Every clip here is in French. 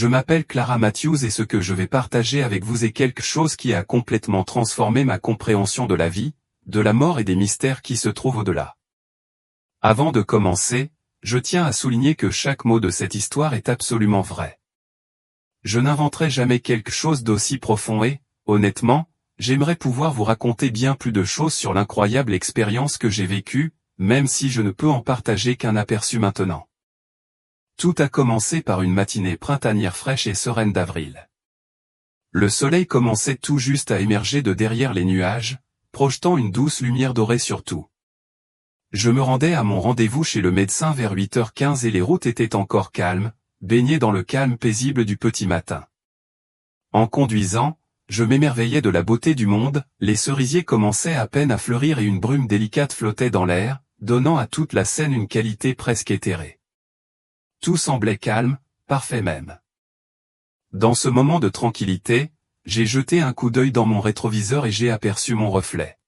je m'appelle Clara Matthews et ce que je vais partager avec vous est quelque chose qui a complètement transformé ma compréhension de la vie, de la mort et des mystères qui se trouvent au-delà. Avant de commencer, je tiens à souligner que chaque mot de cette histoire est absolument vrai. Je n'inventerai jamais quelque chose d'aussi profond et, honnêtement, j'aimerais pouvoir vous raconter bien plus de choses sur l'incroyable expérience que j'ai vécue, même si je ne peux en partager qu'un aperçu maintenant. Tout a commencé par une matinée printanière fraîche et sereine d'avril. Le soleil commençait tout juste à émerger de derrière les nuages, projetant une douce lumière dorée sur tout. Je me rendais à mon rendez-vous chez le médecin vers 8h15 et les routes étaient encore calmes, baignées dans le calme paisible du petit matin. En conduisant, je m'émerveillais de la beauté du monde, les cerisiers commençaient à peine à fleurir et une brume délicate flottait dans l'air, donnant à toute la scène une qualité presque éthérée. Tout semblait calme, parfait même. Dans ce moment de tranquillité, j'ai jeté un coup d'œil dans mon rétroviseur et j'ai aperçu mon reflet.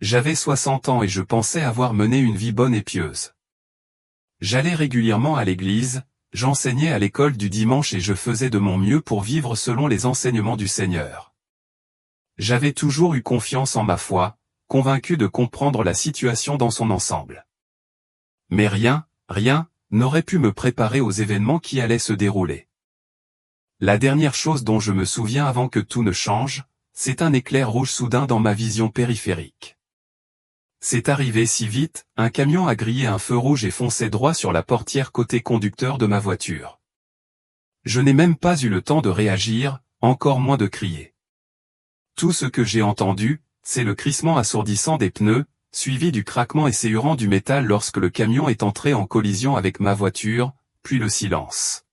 J'avais 60 ans et je pensais avoir mené une vie bonne et pieuse. J'allais régulièrement à l'église, j'enseignais à l'école du dimanche et je faisais de mon mieux pour vivre selon les enseignements du Seigneur. J'avais toujours eu confiance en ma foi, convaincu de comprendre la situation dans son ensemble. Mais rien n'aurait pu me préparer aux événements qui allaient se dérouler. La dernière chose dont je me souviens avant que tout ne change, c'est un éclair rouge soudain dans ma vision périphérique. C'est arrivé si vite, un camion a grillé un feu rouge et fonçait droit sur la portière côté conducteur de ma voiture. Je n'ai même pas eu le temps de réagir, encore moins de crier. Tout ce que j'ai entendu, c'est le crissement assourdissant des pneus, suivi du craquement esséurant du métal lorsque le camion est entré en collision avec ma voiture, puis le silence.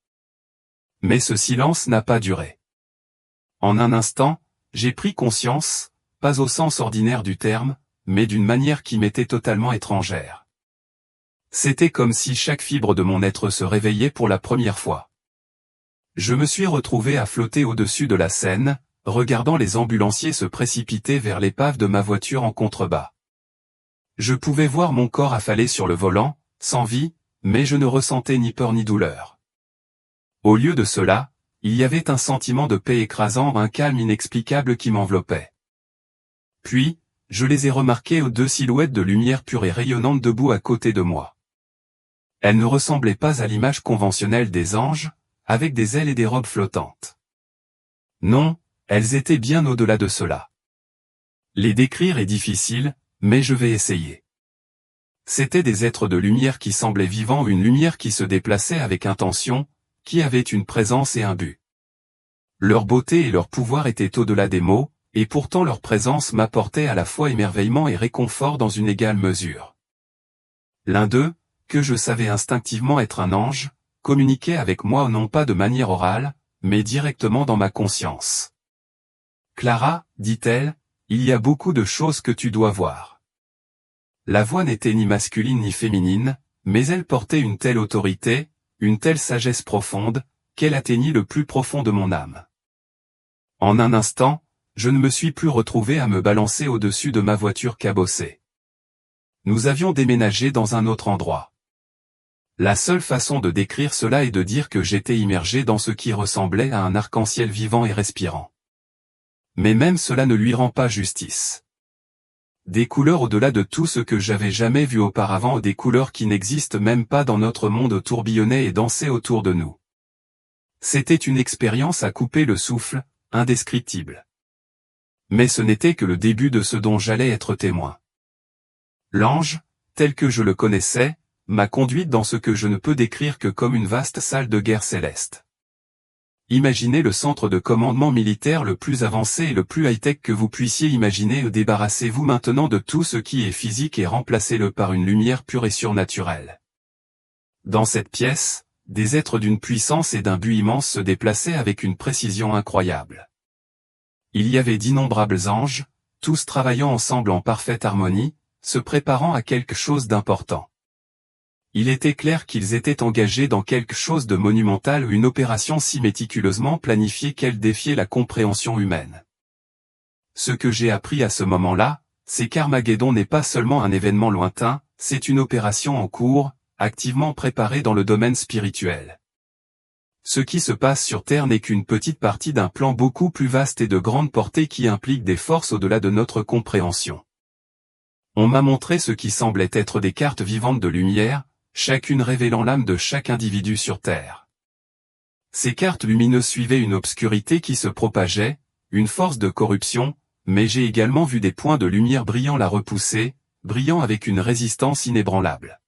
Mais ce silence n'a pas duré. En un instant, j'ai pris conscience, pas au sens ordinaire du terme, mais d'une manière qui m'était totalement étrangère. C'était comme si chaque fibre de mon être se réveillait pour la première fois. Je me suis retrouvé à flotter au-dessus de la Seine, regardant les ambulanciers se précipiter vers l'épave de ma voiture en contrebas. Je pouvais voir mon corps affalé sur le volant, sans vie, mais je ne ressentais ni peur ni douleur. Au lieu de cela, il y avait un sentiment de paix écrasant, un calme inexplicable qui m'enveloppait. Puis, je les ai remarqués aux deux silhouettes de lumière pure et rayonnante debout à côté de moi. Elles ne ressemblaient pas à l'image conventionnelle des anges, avec des ailes et des robes flottantes. Non, elles étaient bien au-delà de cela. Les décrire est difficile, mais je vais essayer. C'étaient des êtres de lumière qui semblaient vivants, une lumière qui se déplaçait avec intention, qui avait une présence et un but. Leur beauté et leur pouvoir étaient au-delà des mots, et pourtant leur présence m'apportait à la fois émerveillement et réconfort dans une égale mesure. L'un d'eux, que je savais instinctivement être un ange, communiquait avec moi non pas de manière orale, mais directement dans ma conscience. « Clara, dit-elle, il y a beaucoup de choses que tu dois voir. » La voix n'était ni masculine ni féminine, mais elle portait une telle autorité, une telle sagesse profonde, qu'elle atteignit le plus profond de mon âme. En un instant, je ne me suis plus retrouvé à me balancer au-dessus de ma voiture cabossée. Nous avions déménagé dans un autre endroit. La seule façon de décrire cela est de dire que j'étais immergé dans ce qui ressemblait à un arc-en-ciel vivant et respirant. Mais même cela ne lui rend pas justice. Des couleurs au-delà de tout ce que j'avais jamais vu auparavant, des couleurs qui n'existent même pas dans notre monde, tourbillonnaient et dansaient autour de nous. C'était une expérience à couper le souffle, indescriptible. Mais ce n'était que le début de ce dont j'allais être témoin. L'ange, tel que je le connaissais, m'a conduite dans ce que je ne peux décrire que comme une vaste salle de guerre céleste. Imaginez le centre de commandement militaire le plus avancé et le plus high-tech que vous puissiez imaginer. Débarrassez-vous maintenant de tout ce qui est physique et remplacez-le par une lumière pure et surnaturelle. Dans cette pièce, des êtres d'une puissance et d'un but immense se déplaçaient avec une précision incroyable. Il y avait d'innombrables anges, tous travaillant ensemble en parfaite harmonie, se préparant à quelque chose d'important. Il était clair qu'ils étaient engagés dans quelque chose de monumental, une opération si méticuleusement planifiée qu'elle défiait la compréhension humaine. Ce que j'ai appris à ce moment-là, c'est qu'Armageddon n'est pas seulement un événement lointain, c'est une opération en cours, activement préparée dans le domaine spirituel. Ce qui se passe sur Terre n'est qu'une petite partie d'un plan beaucoup plus vaste et de grande portée qui implique des forces au-delà de notre compréhension. On m'a montré ce qui semblait être des cartes vivantes de lumière, chacune révélant l'âme de chaque individu sur Terre. Ces cartes lumineuses suivaient une obscurité qui se propageait, une force de corruption, mais j'ai également vu des points de lumière brillants la repousser, brillant avec une résistance inébranlable.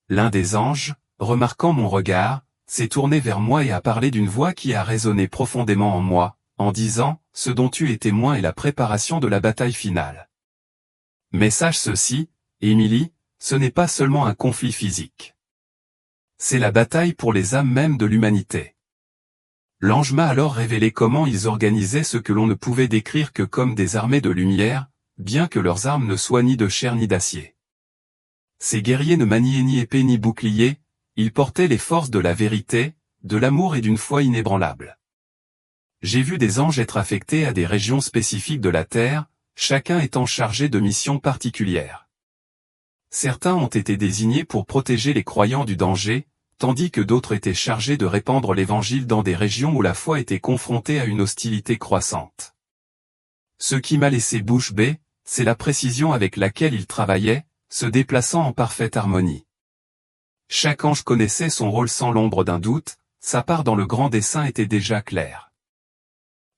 L'un des anges, remarquant mon regard, s'est tourné vers moi et a parlé d'une voix qui a résonné profondément en moi, en disant « Ce dont tu es témoin est la préparation de la bataille finale. » Mais sache ceci, Émilie, ce n'est pas seulement un conflit physique. C'est la bataille pour les âmes mêmes de l'humanité. L'ange m'a alors révélé comment ils organisaient ce que l'on ne pouvait décrire que comme des armées de lumière, bien que leurs armes ne soient ni de chair ni d'acier. Ces guerriers ne maniaient ni épée ni bouclier, ils portaient les forces de la vérité, de l'amour et d'une foi inébranlable. J'ai vu des anges être affectés à des régions spécifiques de la terre, chacun étant chargé de missions particulières. Certains ont été désignés pour protéger les croyants du danger, tandis que d'autres étaient chargés de répandre l'évangile dans des régions où la foi était confrontée à une hostilité croissante. Ce qui m'a laissé bouche bée, c'est la précision avec laquelle ils travaillaient, se déplaçant en parfaite harmonie. Chaque ange connaissait son rôle sans l'ombre d'un doute, sa part dans le grand dessein était déjà claire.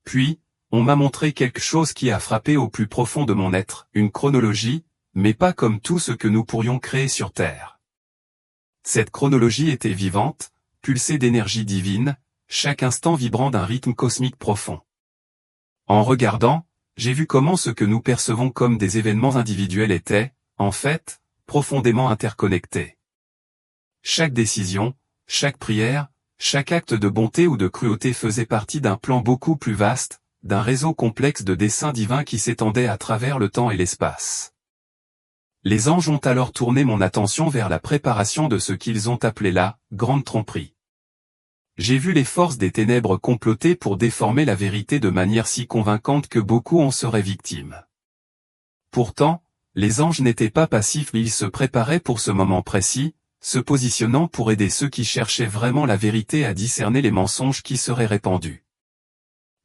Puis, on m'a montré quelque chose qui a frappé au plus profond de mon être, une chronologie, mais pas comme tout ce que nous pourrions créer sur Terre. Cette chronologie était vivante, pulsée d'énergie divine, chaque instant vibrant d'un rythme cosmique profond. En regardant, j'ai vu comment ce que nous percevons comme des événements individuels était, en fait, profondément interconnecté. Chaque décision, chaque prière, chaque acte de bonté ou de cruauté faisait partie d'un plan beaucoup plus vaste, d'un réseau complexe de desseins divins qui s'étendait à travers le temps et l'espace. Les anges ont alors tourné mon attention vers la préparation de ce qu'ils ont appelé la « grande tromperie ». J'ai vu les forces des ténèbres comploter pour déformer la vérité de manière si convaincante que beaucoup en seraient victimes. Pourtant, les anges n'étaient pas passifs mais ils se préparaient pour ce moment précis, se positionnant pour aider ceux qui cherchaient vraiment la vérité à discerner les mensonges qui seraient répandus.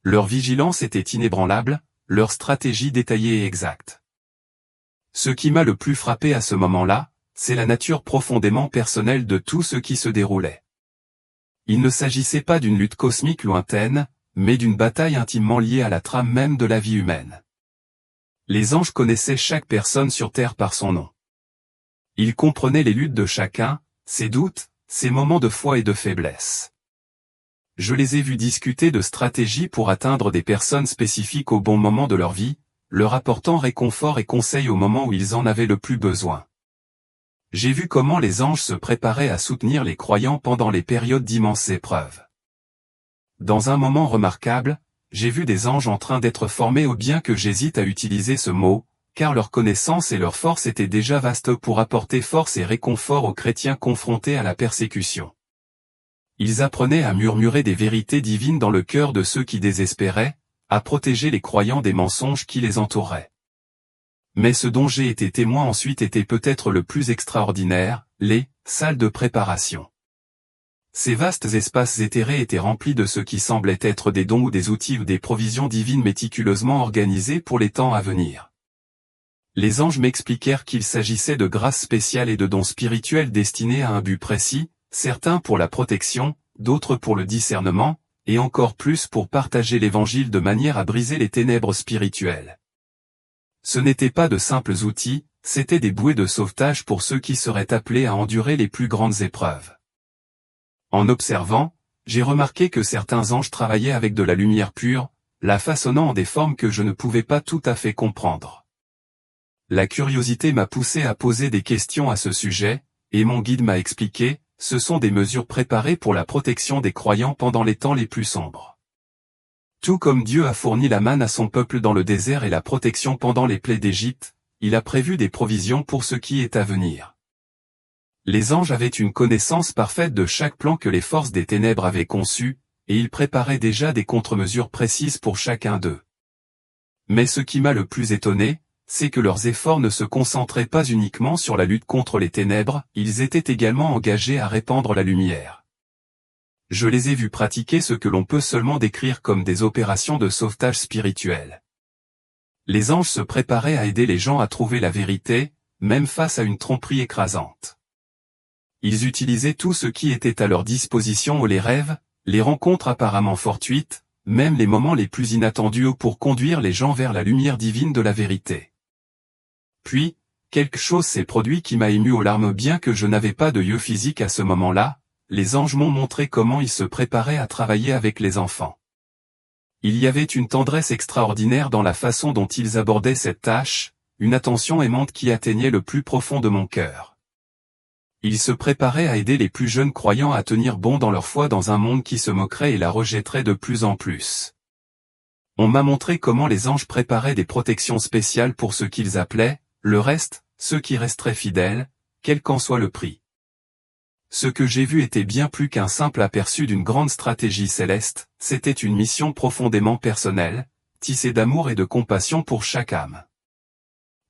Leur vigilance était inébranlable, leur stratégie détaillée et exacte. Ce qui m'a le plus frappé à ce moment-là, c'est la nature profondément personnelle de tout ce qui se déroulait. Il ne s'agissait pas d'une lutte cosmique lointaine, mais d'une bataille intimement liée à la trame même de la vie humaine. Les anges connaissaient chaque personne sur Terre par son nom. Ils comprenaient les luttes de chacun, ses doutes, ses moments de foi et de faiblesse. Je les ai vus discuter de stratégies pour atteindre des personnes spécifiques au bon moment de leur vie, leur apportant réconfort et conseil au moment où ils en avaient le plus besoin. J'ai vu comment les anges se préparaient à soutenir les croyants pendant les périodes d'immenses épreuves. Dans un moment remarquable, j'ai vu des anges en train d'être formés bien que j'hésite à utiliser ce mot, car leur connaissance et leur force étaient déjà vastes pour apporter force et réconfort aux chrétiens confrontés à la persécution. Ils apprenaient à murmurer des vérités divines dans le cœur de ceux qui désespéraient, à protéger les croyants des mensonges qui les entouraient. Mais ce dont j'ai été témoin ensuite était peut-être le plus extraordinaire, les salles de préparation. Ces vastes espaces éthérés étaient remplis de ce qui semblait être des dons ou des outils ou des provisions divines méticuleusement organisées pour les temps à venir. Les anges m'expliquèrent qu'il s'agissait de grâces spéciales et de dons spirituels destinés à un but précis, certains pour la protection, d'autres pour le discernement, et encore plus pour partager l'évangile de manière à briser les ténèbres spirituelles. Ce n'étaient pas de simples outils, c'étaient des bouées de sauvetage pour ceux qui seraient appelés à endurer les plus grandes épreuves. En observant, j'ai remarqué que certains anges travaillaient avec de la lumière pure, la façonnant en des formes que je ne pouvais pas tout à fait comprendre. La curiosité m'a poussé à poser des questions à ce sujet, et mon guide m'a expliqué, ce sont des mesures préparées pour la protection des croyants pendant les temps les plus sombres. Tout comme Dieu a fourni la manne à son peuple dans le désert et la protection pendant les plaies d'Égypte, il a prévu des provisions pour ce qui est à venir. Les anges avaient une connaissance parfaite de chaque plan que les forces des ténèbres avaient conçu, et ils préparaient déjà des contre-mesures précises pour chacun d'eux. Mais ce qui m'a le plus étonné, c'est que leurs efforts ne se concentraient pas uniquement sur la lutte contre les ténèbres, ils étaient également engagés à répandre la lumière. Je les ai vus pratiquer ce que l'on peut seulement décrire comme des opérations de sauvetage spirituel. Les anges se préparaient à aider les gens à trouver la vérité, même face à une tromperie écrasante. Ils utilisaient tout ce qui était à leur disposition ou les rêves, les rencontres apparemment fortuites, même les moments les plus inattendus pour conduire les gens vers la lumière divine de la vérité. Puis, quelque chose s'est produit qui m'a ému aux larmes bien que je n'avais pas de yeux physique à ce moment-là, les anges m'ont montré comment ils se préparaient à travailler avec les enfants. Il y avait une tendresse extraordinaire dans la façon dont ils abordaient cette tâche, une attention aimante qui atteignait le plus profond de mon cœur. Ils se préparaient à aider les plus jeunes croyants à tenir bon dans leur foi dans un monde qui se moquerait et la rejetterait de plus en plus. On m'a montré comment les anges préparaient des protections spéciales pour ceux qu'ils appelaient, le reste, ceux qui resteraient fidèles, quel qu'en soit le prix. Ce que j'ai vu était bien plus qu'un simple aperçu d'une grande stratégie céleste, c'était une mission profondément personnelle, tissée d'amour et de compassion pour chaque âme.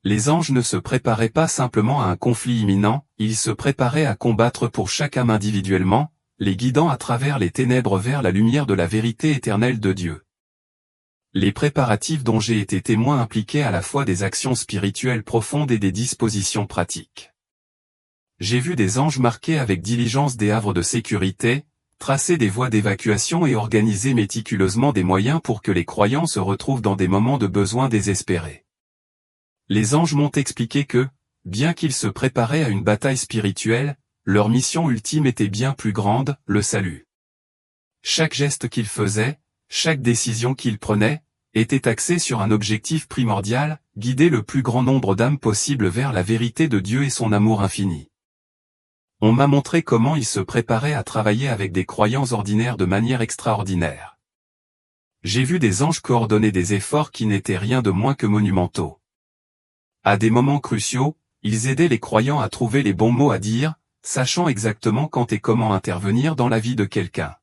Les anges ne se préparaient pas simplement à un conflit imminent, ils se préparaient à combattre pour chaque âme individuellement, les guidant à travers les ténèbres vers la lumière de la vérité éternelle de Dieu. Les préparatifs dont j'ai été témoin impliquaient à la fois des actions spirituelles profondes et des dispositions pratiques. J'ai vu des anges marquer avec diligence des havres de sécurité, tracer des voies d'évacuation et organiser méticuleusement des moyens pour que les croyants se retrouvent dans des moments de besoin désespérés. Les anges m'ont expliqué que, bien qu'ils se préparaient à une bataille spirituelle, leur mission ultime était bien plus grande, le salut. Chaque geste qu'ils faisaient, chaque décision qu'ils prenaient, était axé sur un objectif primordial, guider le plus grand nombre d'âmes possible vers la vérité de Dieu et son amour infini. On m'a montré comment ils se préparaient à travailler avec des croyants ordinaires de manière extraordinaire. J'ai vu des anges coordonner des efforts qui n'étaient rien de moins que monumentaux. À des moments cruciaux, ils aidaient les croyants à trouver les bons mots à dire, sachant exactement quand et comment intervenir dans la vie de quelqu'un.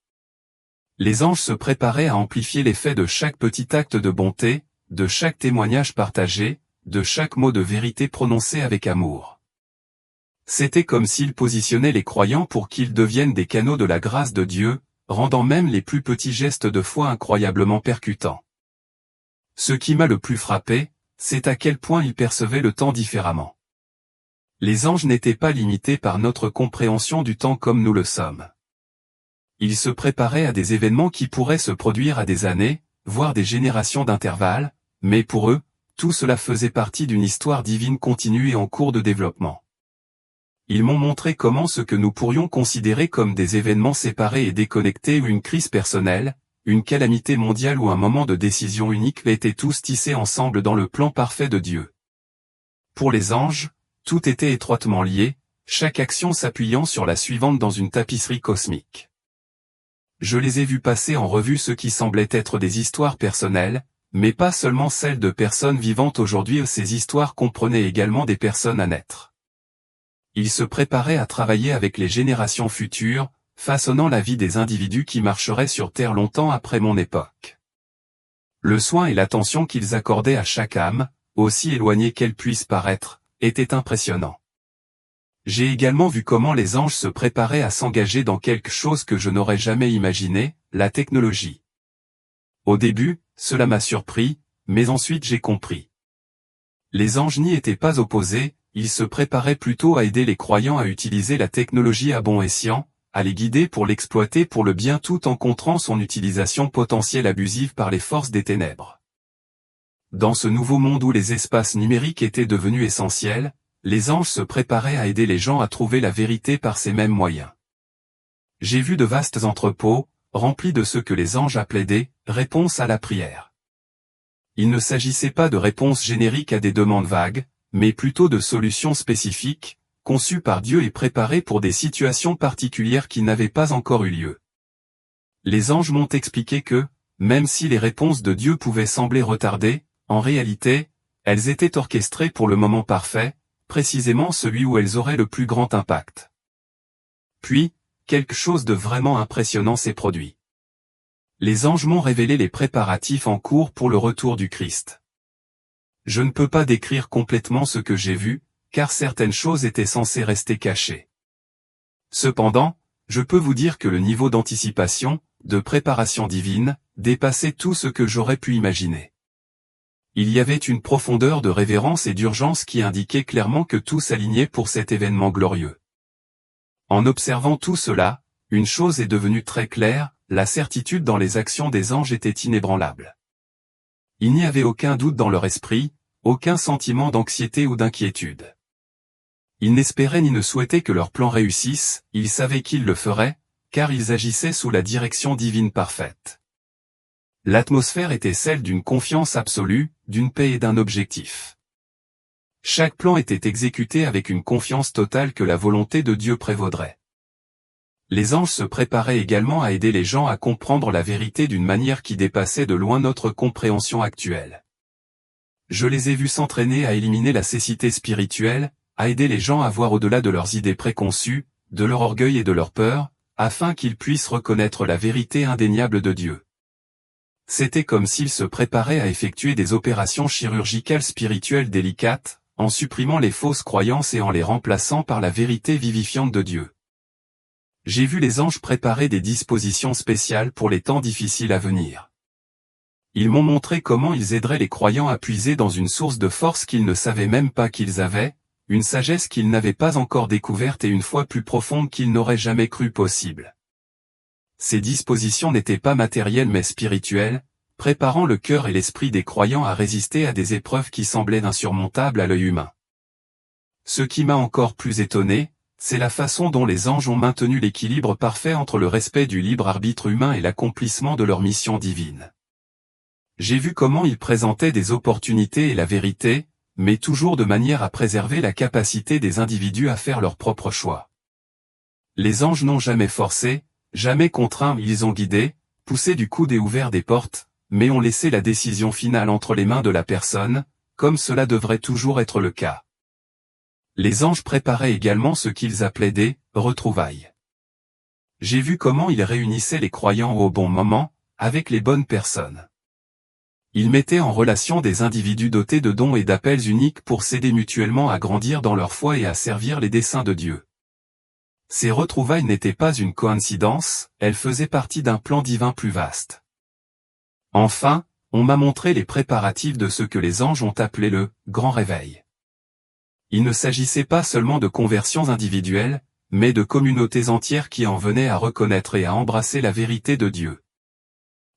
Les anges se préparaient à amplifier l'effet de chaque petit acte de bonté, de chaque témoignage partagé, de chaque mot de vérité prononcé avec amour. C'était comme s'ils positionnaient les croyants pour qu'ils deviennent des canaux de la grâce de Dieu, rendant même les plus petits gestes de foi incroyablement percutants. Ce qui m'a le plus frappé, c'est à quel point ils percevaient le temps différemment. Les anges n'étaient pas limités par notre compréhension du temps comme nous le sommes. Ils se préparaient à des événements qui pourraient se produire à des années, voire des générations d'intervalle, mais pour eux, tout cela faisait partie d'une histoire divine continue et en cours de développement. Ils m'ont montré comment ce que nous pourrions considérer comme des événements séparés et déconnectés ou une crise personnelle, une calamité mondiale ou un moment de décision unique étaient tous tissés ensemble dans le plan parfait de Dieu. Pour les anges, tout était étroitement lié, chaque action s'appuyant sur la suivante dans une tapisserie cosmique. Je les ai vus passer en revue ce qui semblait être des histoires personnelles, mais pas seulement celles de personnes vivantes aujourd'hui. Ces histoires comprenaient également des personnes à naître. Ils se préparaient à travailler avec les générations futures, façonnant la vie des individus qui marcheraient sur Terre longtemps après mon époque. Le soin et l'attention qu'ils accordaient à chaque âme, aussi éloignée qu'elle puisse paraître, étaient impressionnants. J'ai également vu comment les anges se préparaient à s'engager dans quelque chose que je n'aurais jamais imaginé, la technologie. Au début, cela m'a surpris, mais ensuite j'ai compris. Les anges n'y étaient pas opposés, ils se préparaient plutôt à aider les croyants à utiliser la technologie à bon escient, à les guider pour l'exploiter pour le bien tout en contrant son utilisation potentielle abusive par les forces des ténèbres. Dans ce nouveau monde où les espaces numériques étaient devenus essentiels, les anges se préparaient à aider les gens à trouver la vérité par ces mêmes moyens. J'ai vu de vastes entrepôts, remplis de ce que les anges appelaient des « réponses à la prière ». Il ne s'agissait pas de réponses génériques à des demandes vagues, mais plutôt de solutions spécifiques, conçues par Dieu et préparées pour des situations particulières qui n'avaient pas encore eu lieu. Les anges m'ont expliqué que, même si les réponses de Dieu pouvaient sembler retardées, en réalité, elles étaient orchestrées pour le moment parfait, précisément celui où elles auraient le plus grand impact. Puis, quelque chose de vraiment impressionnant s'est produit. Les anges m'ont révélé les préparatifs en cours pour le retour du Christ. Je ne peux pas décrire complètement ce que j'ai vu, car certaines choses étaient censées rester cachées. Cependant, je peux vous dire que le niveau d'anticipation, de préparation divine, dépassait tout ce que j'aurais pu imaginer. Il y avait une profondeur de révérence et d'urgence qui indiquait clairement que tout s'alignait pour cet événement glorieux. En observant tout cela, une chose est devenue très claire, la certitude dans les actions des anges était inébranlable. Il n'y avait aucun doute dans leur esprit, aucun sentiment d'anxiété ou d'inquiétude. Ils n'espéraient ni ne souhaitaient que leur plan réussisse, ils savaient qu'ils le feraient, car ils agissaient sous la direction divine parfaite. L'atmosphère était celle d'une confiance absolue, d'une paix et d'un objectif. Chaque plan était exécuté avec une confiance totale que la volonté de Dieu prévaudrait. Les anges se préparaient également à aider les gens à comprendre la vérité d'une manière qui dépassait de loin notre compréhension actuelle. Je les ai vus s'entraîner à éliminer la cécité spirituelle, à aider les gens à voir au-delà de leurs idées préconçues, de leur orgueil et de leur peur, afin qu'ils puissent reconnaître la vérité indéniable de Dieu. C'était comme s'ils se préparaient à effectuer des opérations chirurgicales spirituelles délicates, en supprimant les fausses croyances et en les remplaçant par la vérité vivifiante de Dieu. J'ai vu les anges préparer des dispositions spéciales pour les temps difficiles à venir. Ils m'ont montré comment ils aideraient les croyants à puiser dans une source de force qu'ils ne savaient même pas qu'ils avaient, une sagesse qu'ils n'avaient pas encore découverte et une foi plus profonde qu'ils n'auraient jamais cru possible. Ces dispositions n'étaient pas matérielles mais spirituelles, préparant le cœur et l'esprit des croyants à résister à des épreuves qui semblaient insurmontables à l'œil humain. Ce qui m'a encore plus étonné, c'est la façon dont les anges ont maintenu l'équilibre parfait entre le respect du libre arbitre humain et l'accomplissement de leur mission divine. J'ai vu comment ils présentaient des opportunités et la vérité, mais toujours de manière à préserver la capacité des individus à faire leur propre choix. Les anges n'ont jamais forcé, jamais contraint, ils ont guidé, poussé du coude et ouvert des portes, mais ont laissé la décision finale entre les mains de la personne, comme cela devrait toujours être le cas. Les anges préparaient également ce qu'ils appelaient des « retrouvailles ». J'ai vu comment ils réunissaient les croyants au bon moment, avec les bonnes personnes. Ils mettaient en relation des individus dotés de dons et d'appels uniques pour s'aider mutuellement à grandir dans leur foi et à servir les desseins de Dieu. Ces retrouvailles n'étaient pas une coïncidence, elles faisaient partie d'un plan divin plus vaste. Enfin, on m'a montré les préparatifs de ce que les anges ont appelé le « grand réveil ». Il ne s'agissait pas seulement de conversions individuelles, mais de communautés entières qui en venaient à reconnaître et à embrasser la vérité de Dieu.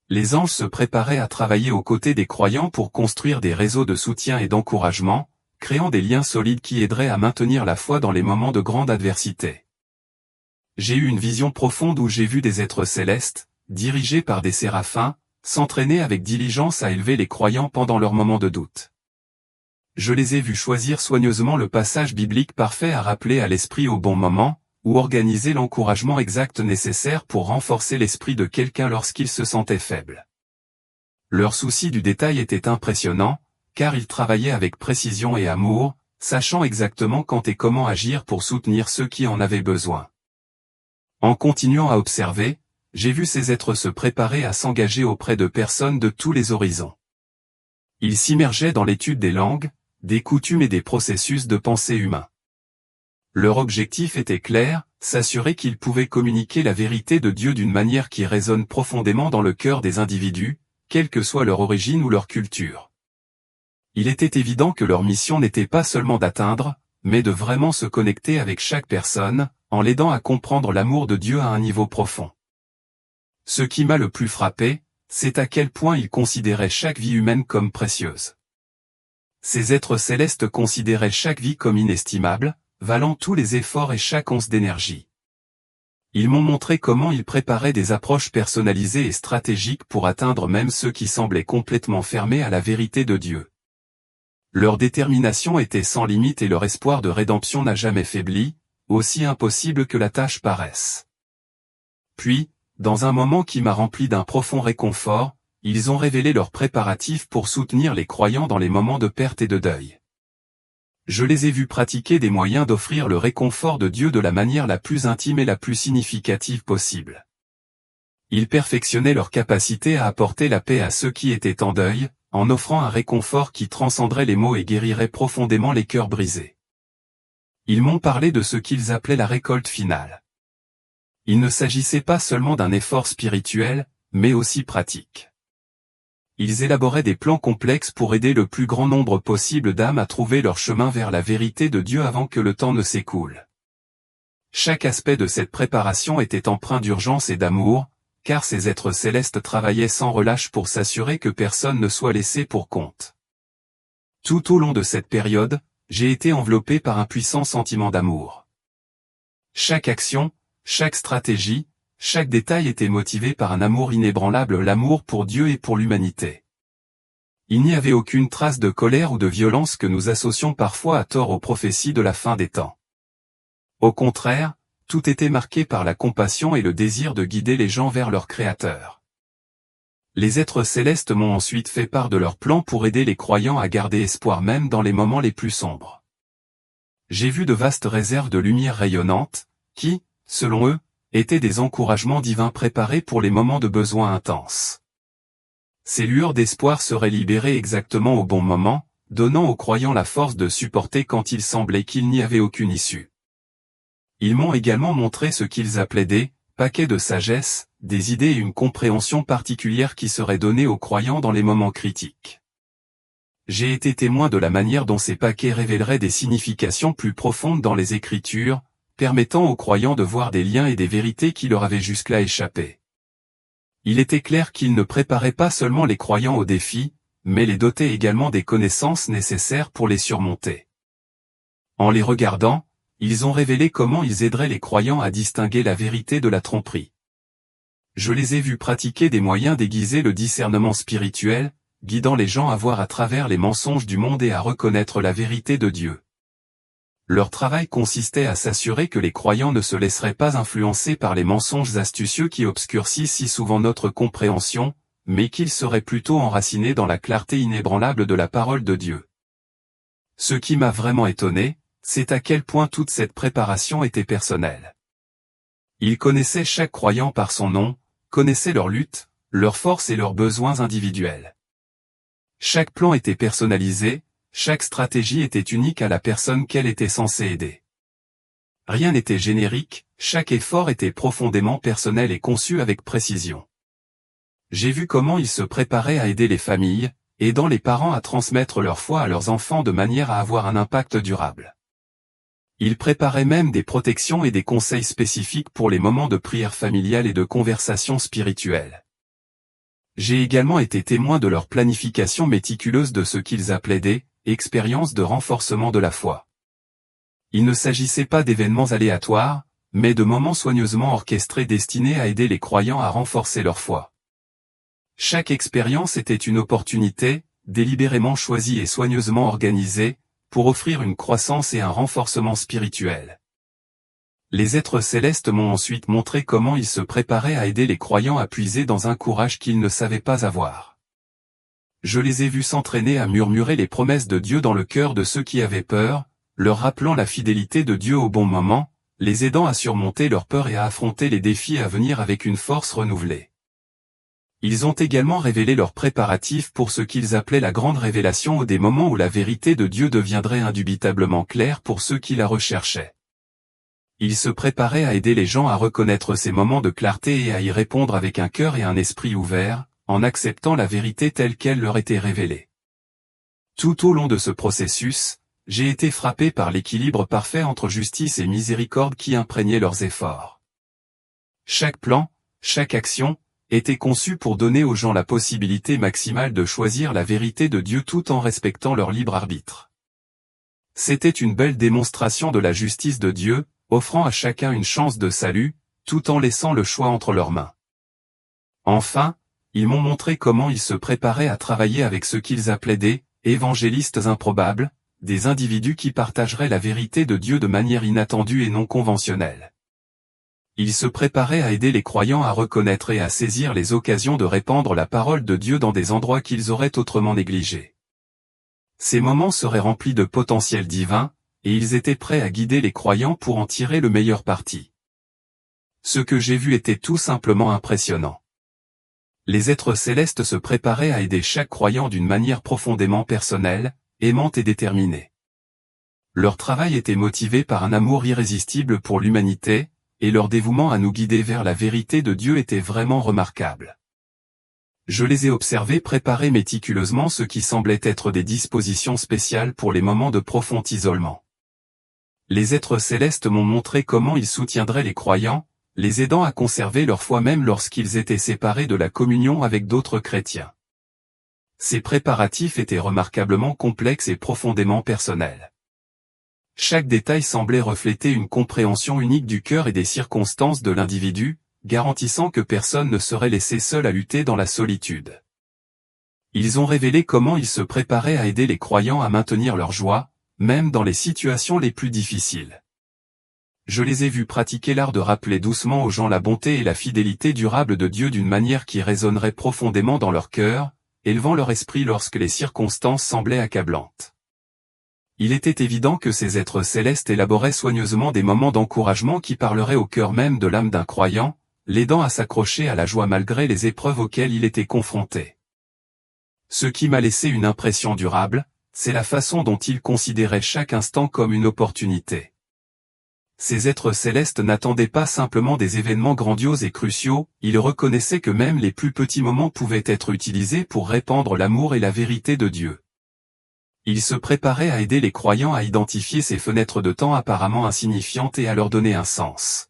Les anges se préparaient à travailler aux côtés des croyants pour construire des réseaux de soutien et d'encouragement, créant des liens solides qui aideraient à maintenir la foi dans les moments de grande adversité. J'ai eu une vision profonde où j'ai vu des êtres célestes, dirigés par des séraphins, s'entraîner avec diligence à élever les croyants pendant leurs moments de doute. Je les ai vus choisir soigneusement le passage biblique parfait à rappeler à l'esprit au bon moment, ou organiser l'encouragement exact nécessaire pour renforcer l'esprit de quelqu'un lorsqu'il se sentait faible. Leur souci du détail était impressionnant, car ils travaillaient avec précision et amour, sachant exactement quand et comment agir pour soutenir ceux qui en avaient besoin. En continuant à observer, j'ai vu ces êtres se préparer à s'engager auprès de personnes de tous les horizons. Ils s'immergeaient dans l'étude des langues, des coutumes et des processus de pensée humains. Leur objectif était clair, s'assurer qu'ils pouvaient communiquer la vérité de Dieu d'une manière qui résonne profondément dans le cœur des individus, quelle que soit leur origine ou leur culture. Il était évident que leur mission n'était pas seulement d'atteindre, mais de vraiment se connecter avec chaque personne, en l'aidant à comprendre l'amour de Dieu à un niveau profond. Ce qui m'a le plus frappé, c'est à quel point ils considéraient chaque vie humaine comme précieuse. Ces êtres célestes considéraient chaque vie comme inestimable, valant tous les efforts et chaque once d'énergie. Ils m'ont montré comment ils préparaient des approches personnalisées et stratégiques pour atteindre même ceux qui semblaient complètement fermés à la vérité de Dieu. Leur détermination était sans limite et leur espoir de rédemption n'a jamais faibli, aussi impossible que la tâche paraisse. Puis, dans un moment qui m'a rempli d'un profond réconfort, ils ont révélé leurs préparatifs pour soutenir les croyants dans les moments de perte et de deuil. Je les ai vus pratiquer des moyens d'offrir le réconfort de Dieu de la manière la plus intime et la plus significative possible. Ils perfectionnaient leur capacité à apporter la paix à ceux qui étaient en deuil, en offrant un réconfort qui transcenderait les maux et guérirait profondément les cœurs brisés. Ils m'ont parlé de ce qu'ils appelaient la récolte finale. Il ne s'agissait pas seulement d'un effort spirituel, mais aussi pratique. Ils élaboraient des plans complexes pour aider le plus grand nombre possible d'âmes à trouver leur chemin vers la vérité de Dieu avant que le temps ne s'écoule. Chaque aspect de cette préparation était empreint d'urgence et d'amour, car ces êtres célestes travaillaient sans relâche pour s'assurer que personne ne soit laissé pour compte. Tout au long de cette période, j'ai été enveloppé par un puissant sentiment d'amour. Chaque action, chaque stratégie, chaque détail était motivé par un amour inébranlable, l'amour pour Dieu et pour l'humanité. Il n'y avait aucune trace de colère ou de violence que nous associons parfois à tort aux prophéties de la fin des temps. Au contraire, tout était marqué par la compassion et le désir de guider les gens vers leur Créateur. Les êtres célestes m'ont ensuite fait part de leur plan pour aider les croyants à garder espoir même dans les moments les plus sombres. J'ai vu de vastes réserves de lumière rayonnante, qui, selon eux, étaient des encouragements divins préparés pour les moments de besoin intenses. Ces lueurs d'espoir seraient libérées exactement au bon moment, donnant aux croyants la force de supporter quand il semblait qu'il n'y avait aucune issue. Ils m'ont également montré ce qu'ils appelaient des paquets de sagesse, des idées et une compréhension particulière qui seraient données aux croyants dans les moments critiques. J'ai été témoin de la manière dont ces paquets révéleraient des significations plus profondes dans les Écritures, permettant aux croyants de voir des liens et des vérités qui leur avaient jusque-là échappé. Il était clair qu'ils ne préparaient pas seulement les croyants aux défis, mais les dotaient également des connaissances nécessaires pour les surmonter. En les regardant, ils ont révélé comment ils aideraient les croyants à distinguer la vérité de la tromperie. Je les ai vus pratiquer des moyens d'aiguiser le discernement spirituel, guidant les gens à voir à travers les mensonges du monde et à reconnaître la vérité de Dieu. Leur travail consistait à s'assurer que les croyants ne se laisseraient pas influencer par les mensonges astucieux qui obscurcissent si souvent notre compréhension, mais qu'ils seraient plutôt enracinés dans la clarté inébranlable de la parole de Dieu. Ce qui m'a vraiment étonné, c'est à quel point toute cette préparation était personnelle. Ils connaissaient chaque croyant par son nom, connaissaient leurs luttes, leurs forces et leurs besoins individuels. Chaque plan était personnalisé, chaque stratégie était unique à la personne qu'elle était censée aider. Rien n'était générique, chaque effort était profondément personnel et conçu avec précision. J'ai vu comment ils se préparaient à aider les familles, aidant les parents à transmettre leur foi à leurs enfants de manière à avoir un impact durable. Ils préparaient même des protections et des conseils spécifiques pour les moments de prière familiale et de conversation spirituelle. J'ai également été témoin de leur planification méticuleuse de ce qu'ils appelaient des expériences de renforcement de la foi. Il ne s'agissait pas d'événements aléatoires, mais de moments soigneusement orchestrés destinés à aider les croyants à renforcer leur foi. Chaque expérience était une opportunité, délibérément choisie et soigneusement organisée, pour offrir une croissance et un renforcement spirituel. Les êtres célestes m'ont ensuite montré comment ils se préparaient à aider les croyants à puiser dans un courage qu'ils ne savaient pas avoir. Je les ai vus s'entraîner à murmurer les promesses de Dieu dans le cœur de ceux qui avaient peur, leur rappelant la fidélité de Dieu au bon moment, les aidant à surmonter leur peur et à affronter les défis à venir avec une force renouvelée. Ils ont également révélé leurs préparatifs pour ce qu'ils appelaient la grande révélation, des moments où la vérité de Dieu deviendrait indubitablement claire pour ceux qui la recherchaient. Ils se préparaient à aider les gens à reconnaître ces moments de clarté et à y répondre avec un cœur et un esprit ouverts, en acceptant la vérité telle qu'elle leur était révélée. Tout au long de ce processus, j'ai été frappé par l'équilibre parfait entre justice et miséricorde qui imprégnait leurs efforts. Chaque plan, chaque action, était conçu pour donner aux gens la possibilité maximale de choisir la vérité de Dieu tout en respectant leur libre arbitre. C'était une belle démonstration de la justice de Dieu, offrant à chacun une chance de salut, tout en laissant le choix entre leurs mains. Enfin, ils m'ont montré comment ils se préparaient à travailler avec ce qu'ils appelaient des évangélistes improbables, des individus qui partageraient la vérité de Dieu de manière inattendue et non conventionnelle. Ils se préparaient à aider les croyants à reconnaître et à saisir les occasions de répandre la parole de Dieu dans des endroits qu'ils auraient autrement négligés. Ces moments seraient remplis de potentiel divin, et ils étaient prêts à guider les croyants pour en tirer le meilleur parti. Ce que j'ai vu était tout simplement impressionnant. Les êtres célestes se préparaient à aider chaque croyant d'une manière profondément personnelle, aimante et déterminée. Leur travail était motivé par un amour irrésistible pour l'humanité, et leur dévouement à nous guider vers la vérité de Dieu était vraiment remarquable. Je les ai observés préparer méticuleusement ce qui semblait être des dispositions spéciales pour les moments de profond isolement. Les êtres célestes m'ont montré comment ils soutiendraient les croyants, les aidant à conserver leur foi même lorsqu'ils étaient séparés de la communion avec d'autres chrétiens. Ces préparatifs étaient remarquablement complexes et profondément personnels. Chaque détail semblait refléter une compréhension unique du cœur et des circonstances de l'individu, garantissant que personne ne serait laissé seul à lutter dans la solitude. Ils ont révélé comment ils se préparaient à aider les croyants à maintenir leur joie, même dans les situations les plus difficiles. Je les ai vus pratiquer l'art de rappeler doucement aux gens la bonté et la fidélité durable de Dieu d'une manière qui résonnerait profondément dans leur cœur, élevant leur esprit lorsque les circonstances semblaient accablantes. Il était évident que ces êtres célestes élaboraient soigneusement des moments d'encouragement qui parleraient au cœur même de l'âme d'un croyant, l'aidant à s'accrocher à la joie malgré les épreuves auxquelles il était confronté. Ce qui m'a laissé une impression durable, c'est la façon dont ils considéraient chaque instant comme une opportunité. Ces êtres célestes n'attendaient pas simplement des événements grandioses et cruciaux, ils reconnaissaient que même les plus petits moments pouvaient être utilisés pour répandre l'amour et la vérité de Dieu. Ils se préparaient à aider les croyants à identifier ces fenêtres de temps apparemment insignifiantes et à leur donner un sens.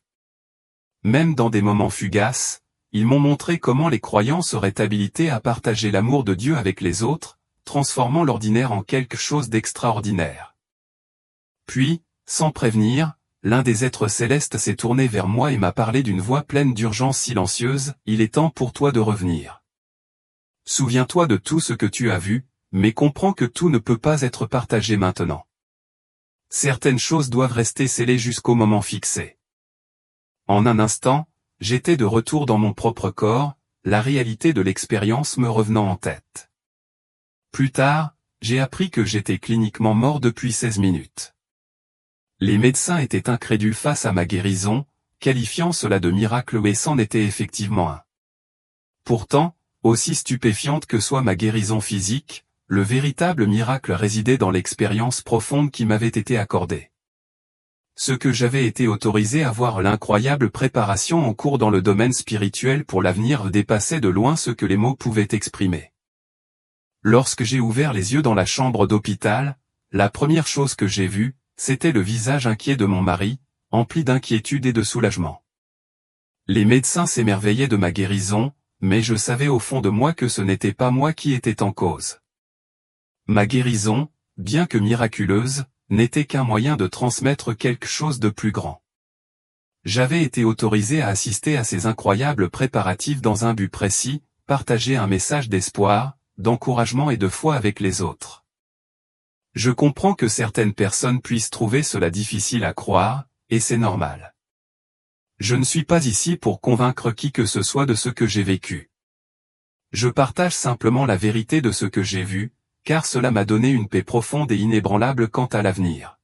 Même dans des moments fugaces, ils m'ont montré comment les croyants seraient habilités à partager l'amour de Dieu avec les autres, transformant l'ordinaire en quelque chose d'extraordinaire. Puis, sans prévenir, l'un des êtres célestes s'est tourné vers moi et m'a parlé d'une voix pleine d'urgence silencieuse, « Il est temps pour toi de revenir. Souviens-toi de tout ce que tu as vu, mais comprends que tout ne peut pas être partagé maintenant. Certaines choses doivent rester scellées jusqu'au moment fixé. » En un instant, j'étais de retour dans mon propre corps, la réalité de l'expérience me revenant en tête. Plus tard, j'ai appris que j'étais cliniquement mort depuis 16 minutes. Les médecins étaient incrédules face à ma guérison, qualifiant cela de miracle et c'en était effectivement un. Pourtant, aussi stupéfiante que soit ma guérison physique, le véritable miracle résidait dans l'expérience profonde qui m'avait été accordée. Ce que j'avais été autorisé à voir, l'incroyable préparation en cours dans le domaine spirituel pour l'avenir, dépassait de loin ce que les mots pouvaient exprimer. Lorsque j'ai ouvert les yeux dans la chambre d'hôpital, la première chose que j'ai vue, c'était le visage inquiet de mon mari, empli d'inquiétude et de soulagement. Les médecins s'émerveillaient de ma guérison, mais je savais au fond de moi que ce n'était pas moi qui étais en cause. Ma guérison, bien que miraculeuse, n'était qu'un moyen de transmettre quelque chose de plus grand. J'avais été autorisé à assister à ces incroyables préparatifs dans un but précis, partager un message d'espoir, d'encouragement et de foi avec les autres. Je comprends que certaines personnes puissent trouver cela difficile à croire, et c'est normal. Je ne suis pas ici pour convaincre qui que ce soit de ce que j'ai vécu. Je partage simplement la vérité de ce que j'ai vu, car cela m'a donné une paix profonde et inébranlable quant à l'avenir.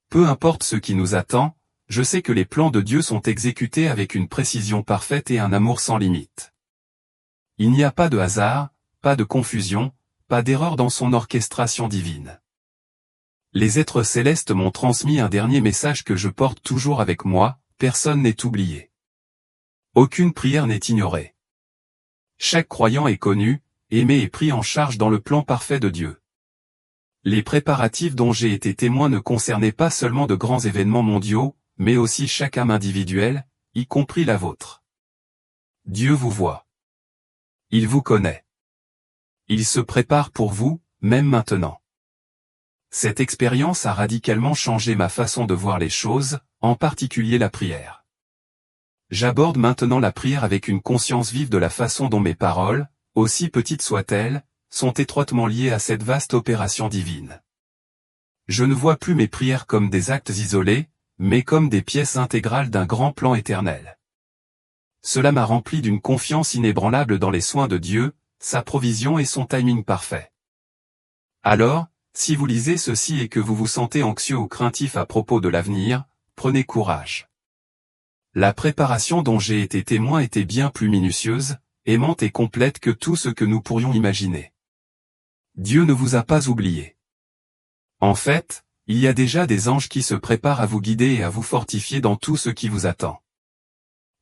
Peu importe ce qui nous attend, je sais que les plans de Dieu sont exécutés avec une précision parfaite et un amour sans limite. Il n'y a pas de hasard, pas de confusion, pas d'erreur dans son orchestration divine. Les êtres célestes m'ont transmis un dernier message que je porte toujours avec moi, personne n'est oublié. Aucune prière n'est ignorée. Chaque croyant est connu, aimé et pris en charge dans le plan parfait de Dieu. Les préparatifs dont j'ai été témoin ne concernaient pas seulement de grands événements mondiaux, mais aussi chaque âme individuelle, y compris la vôtre. Dieu vous voit. Il vous connaît. Il se prépare pour vous, même maintenant. Cette expérience a radicalement changé ma façon de voir les choses, en particulier la prière. J'aborde maintenant la prière avec une conscience vive de la façon dont mes paroles, aussi petites soient-elles, sont étroitement liées à cette vaste opération divine. Je ne vois plus mes prières comme des actes isolés, mais comme des pièces intégrales d'un grand plan éternel. Cela m'a rempli d'une confiance inébranlable dans les soins de Dieu, sa provision et son timing parfait. Alors, si vous lisez ceci et que vous vous sentez anxieux ou craintif à propos de l'avenir, prenez courage. La préparation dont j'ai été témoin était bien plus minutieuse, aimante et complète que tout ce que nous pourrions imaginer. Dieu ne vous a pas oublié. En fait, il y a déjà des anges qui se préparent à vous guider et à vous fortifier dans tout ce qui vous attend.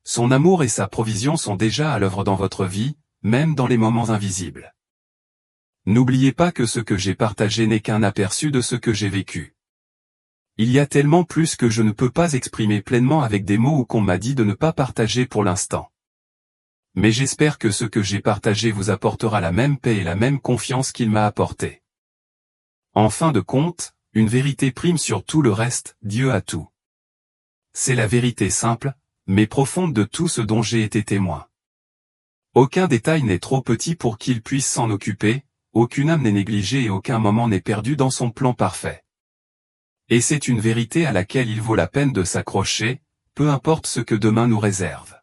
Son amour et sa provision sont déjà à l'œuvre dans votre vie, même dans les moments invisibles. N'oubliez pas que ce que j'ai partagé n'est qu'un aperçu de ce que j'ai vécu. Il y a tellement plus que je ne peux pas exprimer pleinement avec des mots ou qu'on m'a dit de ne pas partager pour l'instant. Mais j'espère que ce que j'ai partagé vous apportera la même paix et la même confiance qu'il m'a apporté. En fin de compte, une vérité prime sur tout le reste, Dieu a tout. C'est la vérité simple, mais profonde de tout ce dont j'ai été témoin. Aucun détail n'est trop petit pour qu'il puisse s'en occuper, aucune âme n'est négligée et aucun moment n'est perdu dans son plan parfait. Et c'est une vérité à laquelle il vaut la peine de s'accrocher, peu importe ce que demain nous réserve.